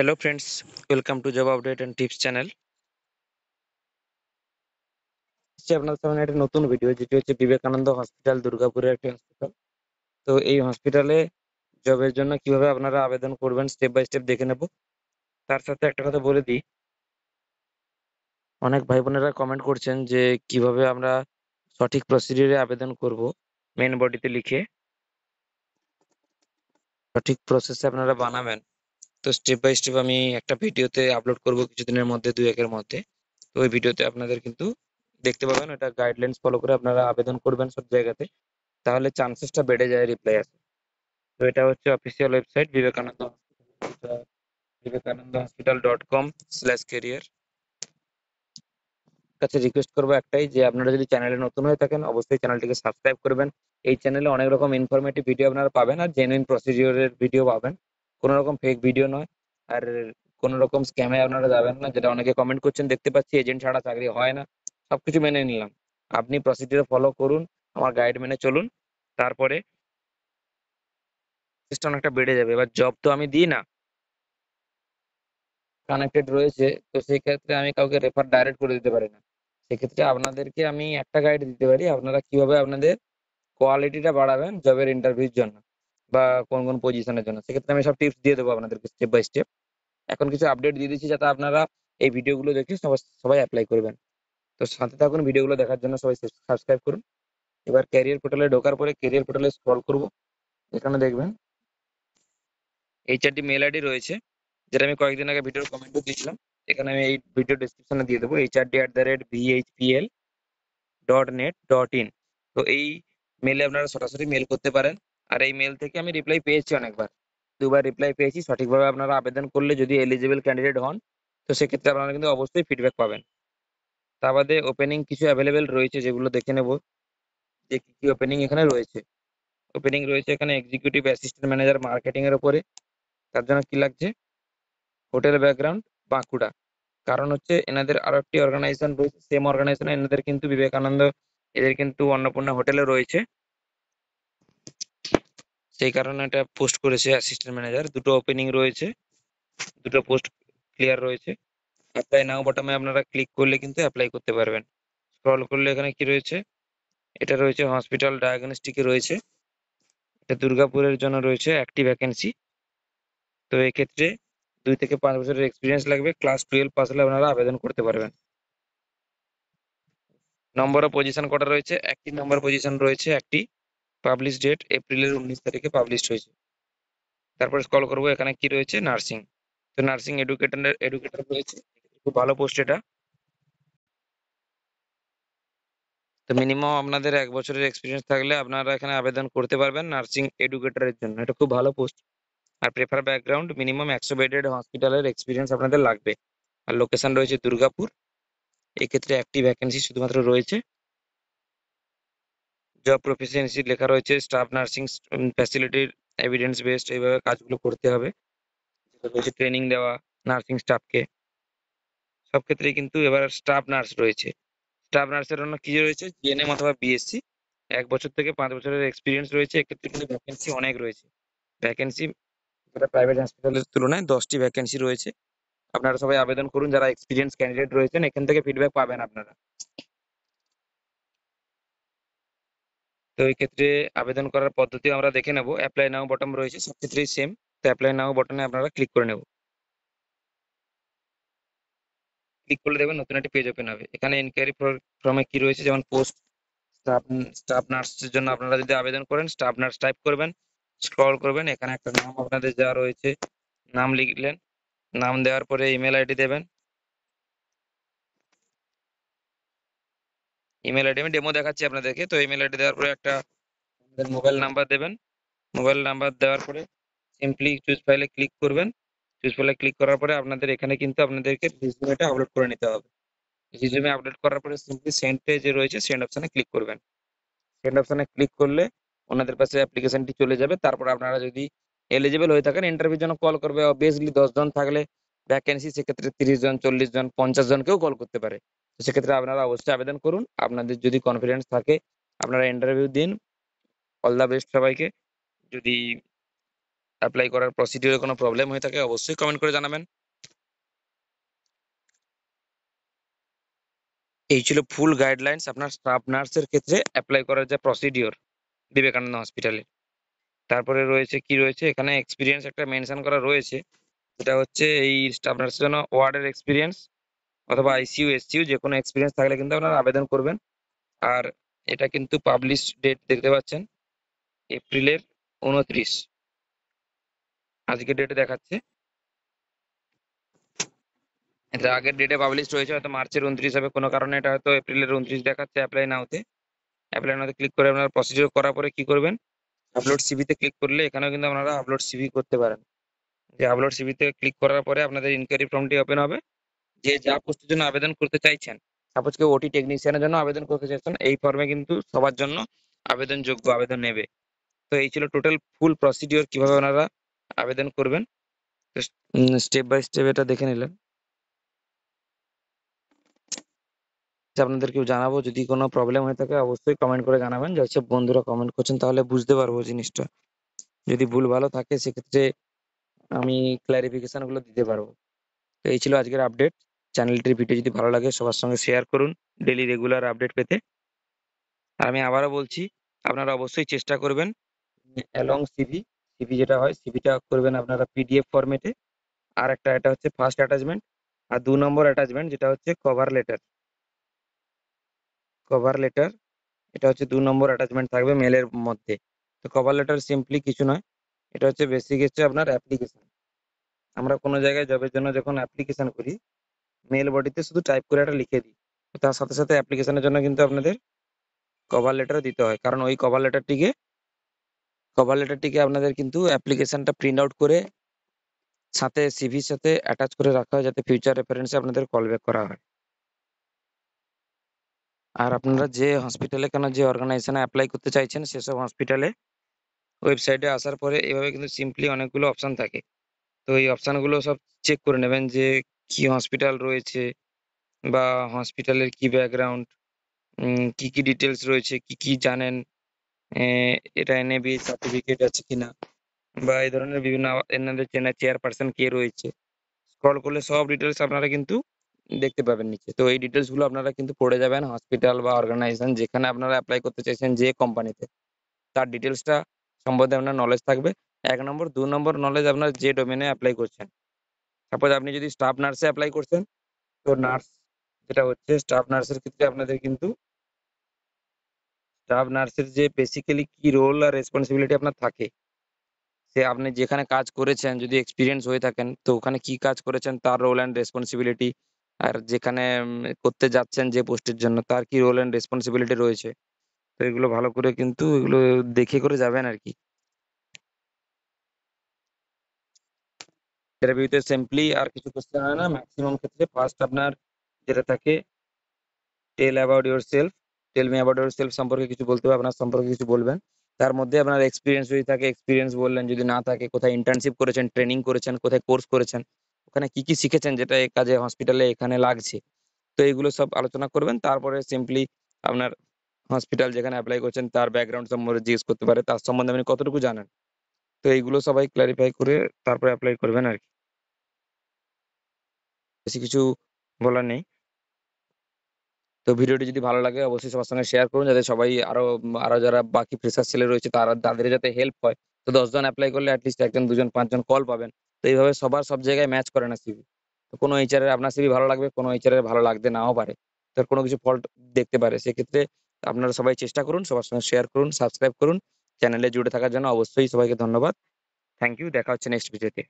Hello friends, welcome to Job Update and Tips channel. আপনাদের সামনে একটা নতুন ভিডিও যেটি হচ্ছে বিবেকানন্দ হসপিটাল দুর্গাপুরের একটি হসপিটাল। তো এই হসপিটালে জবের জন্য কিভাবে আপনারা আবেদন করবেন স্টেপ বাই স্টেপ দেখে নেব। তার সাথে একটা কথা বলে দিই, অনেক ভাই বোনেরা কমেন্ট করছেন যে কিভাবে আমরা সঠিক প্রসিডিউরে আবেদন করব মেন বডিতে লিখে সঠিক প্রসেসে আপনারা বানাবেন। তো স্টেপ বাই স্টেপ আমি একটা ভিডিওতে আপলোড করব কিছুদিনের মধ্যে, 2-1 এর মধ্যে। তো ওই ভিডিওতে আপনাদের কিন্তু দেখতে পাবেন, এটা গাইডলাইন্স ফলো করে আপনারা আবেদন করবেন সব জায়গাতে, তাহলে চান্সেসটা বেড়ে যায় রিপ্লাই আসে। তো এটা হচ্ছে official website Vivekananda hospital .com/career। কাছে রিকোয়েস্ট করবো একটাই, যে আপনারা যদি চ্যানেলে নতুন হয়ে থাকেন অবশ্যই চ্যানেলটিকে সাবস্ক্রাইব করবেন। এই চ্যানেলে অনেক রকম ইনফরমেটিভ ভিডিও আপনারা পাবেন আর জেনুইন প্রসিডিওরের ভিডিও পাবেন, কোনো রকম ফেক ভিডিও নয়। আর কোনো রকম স্ক্যামে আপনারা যাবেন না, যেটা অনেকে কমেন্ট করছেন দেখতে পাচ্ছি, এজেন্ট ছাড়া চাকরি হয় না। সবকিছু মেনে নিলাম, আপনি প্রসিডিওর ফলো করুন, আমার গাইড মেনে চলুন, তারপরে চেষ্টা অনেকটা বেড়ে যাবে। এবার জব তো আমি দিই না, কানেক্টেড রয়েছে, তো সেই ক্ষেত্রে আমি কাউকে রেফার ডাইরেক্ট করে দিতে পারি না। সেক্ষেত্রে আপনাদেরকে আমি একটা গাইড দিতে পারি, আপনারা কিভাবে আপনাদের কোয়ালিটিটা বাড়াবেন জবের ইন্টারভিউর জন্য বা কোন কোন পজিশনের জন্য। সেক্ষেত্রে আমি সব টিপস দিয়ে দেবো আপনাদেরকে স্টেপ বাই স্টেপ। এখন কিছু আপডেট দিয়ে দিচ্ছি, যাতে আপনারা এই ভিডিওগুলো দেখে সবাই সবাই অ্যাপ্লাই করবেন। তো সাথে থাকুন, ভিডিওগুলো দেখার জন্য সবাই সাবস্ক্রাইব করুন। এবার ক্যারিয়ার পোর্টালে ঢোকার পরে ক্যারিয়ার পোর্টালে স্ক্রল করব, এখানে দেখবেন HR মেল আইডি রয়েছে, যেটা আমি কয়েকদিন আগে ভিডিওর কমেন্টও দিয়েছিলাম। এখানে আমি এই ভিডিও ডেসক্রিপশনে দিয়ে দেবো hrd@bhpl.net.in। তো এই মেলে আপনারা সরাসরি মেল করতে পারেন। আর এই মেল থেকে আমি রিপ্লাই পেয়েছি অনেকবার, 2বার রিপ্লাই পেয়েছি। সঠিকভাবে আপনারা আবেদন করলে যদি এলিজিবল ক্যান্ডিডেট হন, তো সেক্ষেত্রে আপনারা কিন্তু অবশ্যই ফিডব্যাক পাবেন। তা বাদে ওপেনিং কিছু অ্যাভেলেবেল রয়েছে, যেগুলো দেখে নেব যে কি কি ওপেনিং এখানে রয়েছে। ওপেনিং রয়েছে এখানে এক্সিকিউটিভ অ্যাসিস্ট্যান্ট ম্যানেজার মার্কেটিং এর উপরে। তার জন্য কি লাগছে, হোটেল ব্যাকগ্রাউন্ড, বাঁকুড়া। কারণ হচ্ছে এনাদের আরো একটি অর্গানাইজেশন রয়েছে, সেম অর্গানাইজেশন এনাদের কিন্তু বিবেকানন্দ, এদের কিন্তু অন্নপূর্ণা হোটেলে রয়েছে। সেই কারণে এটা পোস্ট করেছে অ্যাসিস্ট্যান্ট ম্যানেজার। দুটো ওপেনিং রয়েছে, দুটো পোস্ট ক্লিয়ার রয়েছে। অ্যাপ্লাই নাও বটমে আপনারা ক্লিক করলে কিন্তু অ্যাপ্লাই করতে পারবেন। স্ক্রল করলে এখানে কি রয়েছে, এটা রয়েছে হসপিটাল ডায়াগনস্টিকে রয়েছে, এটা দুর্গাপুরের জন্য রয়েছে একটি ভ্যাকেন্সি। তো এক্ষেত্রে 2 থেকে 5 বছরের এক্সপিরিয়েন্স লাগবে, ক্লাস 12 পাস হলে আপনারা আবেদন করতে পারবেন। নম্বর অফ পজিশন কটা রয়েছে, একটি নম্বর পজিশন রয়েছে একটি। পাবলিশ ডেট এপ্রিলের 19 তারিখে পাবলিশ হয়েছে। তারপরে স্ক্রল করবো, এখানে কি রয়েছে, নার্সিং। তো নার্সিং এডুকেটর রয়েছে, খুব ভালো পোস্ট এটা। তো মিনিমাম আপনাদের 1 বছরের এক্সপিরিয়েন্স থাকলে আপনারা এখানে আবেদন করতে পারবেন নার্সিং এডুকেটরের জন্য, এটা খুব ভালো পোস্ট। আর প্রেফার ব্যাকগ্রাউন্ড মিনিমাম 100 বেডেড হসপিটালের এক্সপিরিয়েন্স আপনাদের লাগবে। আর লোকেশন রয়েছে দুর্গাপুর। এক্ষেত্রে একটি ভ্যাকেন্সি শুধুমাত্র রয়েছে। জব প্রফিসিয়েন্সি লেখা রয়েছে স্টাফ নার্সিং ফ্যাসিলিটির এভিডেন্স বেসড, এইভাবে কাজগুলো করতে হবে। রয়েছে ট্রেনিং দেওয়া নার্সিং স্টাফকে, সব ক্ষেত্রেই কিন্তু এবার স্টাফ নার্স রয়েছে। স্টাফ নার্সের জন্য কি রয়েছে, জিএনএম অথবা বিএসসি, 1 বছর থেকে 5 বছরের এক্সপিরিয়েন্স রয়েছে। এক্ষেত্রে কিন্তু ভ্যাকেন্সি অনেক রয়েছে। ভ্যাকেন্সি প্রাইভেট হসপিটালের তুলনায় 10টি ভ্যাকেন্সি রয়েছে। আপনারা সবাই আবেদন করুন, যারা এক্সপিরিয়েন্স ক্যান্ডিডেট রয়েছেন, এখান থেকে ফিডব্যাক পাবেন আপনারা। তো এই ক্ষেত্রে আবেদন করার পদ্ধতি আমরা দেখে নেব। অ্যাপ্লাই নাও বটন রয়েছে, সব ক্ষেত্রেই সেম। তো অ্যাপ্লাই নাও বটনে আপনারা ক্লিক করে নেব। ক্লিক করলে দেখবেন নতুন একটি পেজ ওপেন হবে। এখানে ইনকোয়ারি ফর্মে কি রয়েছে, যেমন পোস্ট স্টাফ স্টাফ নার্সের জন্য আপনারা যদি আবেদন করেন, স্টাফ নার্স টাইপ করবেন, স্ক্রল করবেন, এখানে একটা নাম আপনাদের যা রয়েছে নাম লিখলেন। নাম দেওয়ার পরে ইমেল আইডি দেবেন। ইমেল আইডি আমি ডেমো দেখাচ্ছি আপনাদেরকে। তো ইমেল আইডি দেওয়ার পরে একটা মোবাইল নাম্বার দেবেন। মোবাইল নাম্বার দেওয়ার পরে সিম্পলি চুজ ফাইলে ক্লিক করবেন। চুজ ফাইলে ক্লিক করার পরে আপনাদের এখানে কিন্তু আপনাদেরকে রিজুমেটা আপলোড করে নিতে হবে। রিজুমে আপলোড করার পরে সিম্পলি সেন্ডে যে রয়েছে সেন্ড অপশনে ক্লিক করবেন। সেন্ড অপশনে ক্লিক করলে ওনাদের কাছে অ্যাপ্লিকেশনটি চলে যাবে। তারপর আপনারা যদি এলিজিবল হয়ে থাকেন, ইন্টারভিউর জন্য কল করবে। অবভিয়াসলি 10 জন থাকলে ভ্যাকেন্সি, সেক্ষেত্রে 30 জন, 40 জন, 50 জনকেও কল করতে পারে। তো সেক্ষেত্রে আপনারা অবশ্যই আবেদন করুন। আপনাদের যদি কনফিডেন্স থাকে আপনারা ইন্টারভিউ দিন। অল দ্য বেস্ট সবাইকে। যদি অ্যাপ্লাই করার প্রসিডিউরে কোনো প্রবলেম হয়ে থাকে অবশ্যই কমেন্ট করে জানাবেন। এই ছিল ফুল গাইডলাইন্স আপনার স্টাফ নার্সের ক্ষেত্রে অ্যাপ্লাই করার যে প্রসিডিওর বিবেকানন্দ হসপিটালে। তারপরে রয়েছে কি রয়েছে এখানে এক্সপিরিয়েন্স একটা মেনশন করা রয়েছে, সেটা হচ্ছে এই স্টাফ নার্সের জন্য ওয়ার্ডের এক্সপিরিয়েন্স অথবা আইসিইউ এসসিইউ যে কোনো এক্সপিরিয়েন্স থাকলে কিন্তু আপনারা আবেদন করবেন। আর এটা কিন্তু পাবলিশ ডেট দেখতে পাচ্ছেন এপ্রিলের 29, আজকের ডেটে দেখাচ্ছে। এটা আগের ডেটে পাবলিশ রয়েছে, হয়তো মার্চের 29 হবে, কোনো কারণে এটা হয়তো এপ্রিলের 29 দেখাচ্ছে। অ্যাপ্লাই নাওতে ক্লিক করে আপনারা প্রসিডিওর করার পরে কি করবেন, আপলোড সিভিতে ক্লিক করলে এখানেও কিন্তু আপনারা আপলোড সিভি করতে পারেন। যে আপলোড সিভিতে ক্লিক করার পরে আপনাদের ইনকোয়ারি ফর্মটি ওপেন হবে, যে যা পোস্টের জন্য আবেদন করতে চাইছেন, সাপোজ কেউ ওটি টেকনিশিয়ানের জন্য আবেদন করতে চাইছেন, এই ফর্মে কিন্তু সবার জন্য আবেদনযোগ্য আবেদন নেবে। তো এই ছিল টোটাল ফুল প্রসিডিওর কিভাবে ওনারা আবেদন করবেন, স্টেপ বাই স্টেপ এটা দেখে নিলেন। আপনাদেরকেও জানাবো, যদি কোনো প্রবলেম হয়ে থাকে অবশ্যই কমেন্ট করে জানাবেন। যেসব বন্ধুরা কমেন্ট করছেন তাহলে বুঝতে পারবো জিনিসটা, যদি ভুল ভালো থাকে সেক্ষেত্রে আমি ক্ল্যারিফিকেশন গুলো দিতে পারবো। তো এই ছিল আজকের আপডেট। চ্যানেলটির ভিডিও যদি ভালো লাগে সবার সঙ্গে শেয়ার করুন ডেলি রেগুলার আপডেট পেতে। আর আমি আবারও বলছি, আপনারা অবশ্যই চেষ্টা করবেন অ্যালং সিভি, সিভি যেটা হয় সিভিটা করবেন আপনারা পিডিএফ ফরম্যাটে। আর একটা এটা হচ্ছে ফার্স্ট অ্যাটাচমেন্ট, আর 2 নম্বর অ্যাটাচমেন্ট যেটা হচ্ছে কভার লেটার। কভার লেটার এটা হচ্ছে 2 নম্বর অ্যাটাচমেন্ট থাকবে মেলের মধ্যে। তো কভার লেটার সিম্পলি কিছু নয়, এটা হচ্ছে বেসিক হচ্ছে আপনার অ্যাপ্লিকেশন। আমরা কোনো জায়গায় জবের জন্য যখন অ্যাপ্লিকেশন করি মেল বডিতে শুধু টাইপ করে একটা লিখে দিই, তো তার সাথে সাথে অ্যাপ্লিকেশনের জন্য কিন্তু আপনাদের কভার লেটার দিতে হয়, কারণ ওই কভার লেটারটিকে আপনাদের কিন্তু অ্যাপ্লিকেশনটা প্রিন্ট আউট করে সাথে সিভির সাথে অ্যাটাচ করে রাখা হয়, যাতে ফিউচার রেফারেন্সে আপনাদের কল ব্যাক করা হয়। আর আপনারা যে হসপিটালে কেন যে অর্গানাইজেশনে অ্যাপ্লাই করতে চাইছেন সেসব হসপিটালে ওয়েবসাইটে আসার পরে এভাবে কিন্তু সিম্পলি অনেকগুলো অপশন থাকে। তো এই অপশনগুলো সব চেক করে নেবেন যে কি হসপিটাল রয়েছে বা হসপিটালের কি ব্যাকগ্রাউন্ড, কি কি ডিটেলস রয়েছে, কি কি জানেন, এটা এনএবি সার্টিফিকেট আছে কিনা, বা এই ধরনের বিভিন্ন এনাদের চেয়ারপারসন কে রয়েছে। স্ক্রল করলে সব ডিটেলস আপনারা কিন্তু দেখতে পাবেন নিচে। তো এই ডিটেলস গুলো আপনারা কিন্তু পড়ে যাবেন হসপিটাল বা অর্গানাইজেশন যেখানে আপনারা অ্যাপ্লাই করতে চাইছেন যে কোম্পানিতে, তার ডিটেলসটা সম্বন্ধে আপনার নলেজ থাকবে। 1 নম্বর 2 নম্বর নলেজ আপনার যে ডোমেনে অ্যাপ্লাই করছেন। সাপোজ আপনি যদি স্টাফ নার্সে অ্যাপ্লাই করছেন, তো নার্স যেটা হচ্ছে স্টাফ নার্সের ক্ষেত্রে আপনাদের কিন্তু স্টাফ নার্সের যে বেসিক্যালি কি রোল আর রেসপন্সিবিলিটি আপনার থাকে, সে আপনি যেখানে কাজ করেছেন যদি এক্সপিরিয়েন্স হয়ে থাকেন তো ওখানে কি কাজ করেছেন তার রোল অ্যান্ড রেসপন্সিবিলিটি, আর যেখানে করতে যাচ্ছেন যে পোস্টের জন্য তার কি রোল অ্যান্ড রেসপন্সিবিলিটি রয়েছে। তো এগুলো ভালো করে কিন্তু এগুলো দেখে করে যাবেন আর কি। ইন্টারভিউতে সিম্পলি আর কিছু কোশ্চেন হয় না, ম্যাক্সিমাম ক্ষেত্রে ফার্স্ট আপনার যেটা থাকে tell about yourself, tell me about yourself সম্পর্কে কিছু বলতে হবে, আপনার সম্পর্কে কিছু বলবেন। তার মধ্যে আপনার এক্সপিরিয়েন্স যদি থাকে এক্সপিরিয়েন্স বললেন, যদি না থাকে কোথায় ইন্টার্নশিপ করেছেন, ট্রেনিং করেছেন, কোথায় কোর্স করেছেন, ওখানে কি কি শিখেছেন যেটা এই কাজে হসপিটালে এখানে লাগছে। তো এইগুলো সব আলোচনা করবেন। তারপরে সিম্পলি আপনার হসপিটাল যেখানে অ্যাপ্লাই করছেন তার ব্যাকগ্রাউন্ড সম্বন্ধে জিজ্ঞেস করতে পারে, তার সম্বন্ধে আপনি কতটুকু জানেন। তো এইগুলো সবাই ক্লারিফাই করে তারপরে অ্যাপ্লাই করবেন আর কি। বেশি কিছু বলার নেই। তো ভিডিওটি যদি ভালো লাগে অবশ্যই সবার সঙ্গে শেয়ার করুন, যাতে সবাই আরো আরো যারা বাকি ফ্রেশার ছেলে রয়েছে তাদের যাতে হেল্প হয়। তো 10 জন অ্যাপ্লাই করলে অ্যাটলিস্ট 1 জন 2 জন 5 জন কল পাবেন। তো এইভাবে সবার সব জায়গায় ম্যাচ করে না সিভি। তো কোনো এইচআর এর আপনার সিভি ভালো লাগবে, কোনো এইচআর এর ভালো লাগতে নাও পারে, তার কোনো কিছু ফল্ট দেখতে পারে। সেক্ষেত্রে আপনারা সবাই চেষ্টা করুন, সবার সঙ্গে শেয়ার করুন, সাবস্ক্রাইব করুন। চ্যানেলে জুড়ে থাকার জন্য অবশ্যই সবাইকে ধন্যবাদ। থ্যাংক ইউ, দেখা হচ্ছে নেক্সট ভিডিওতে।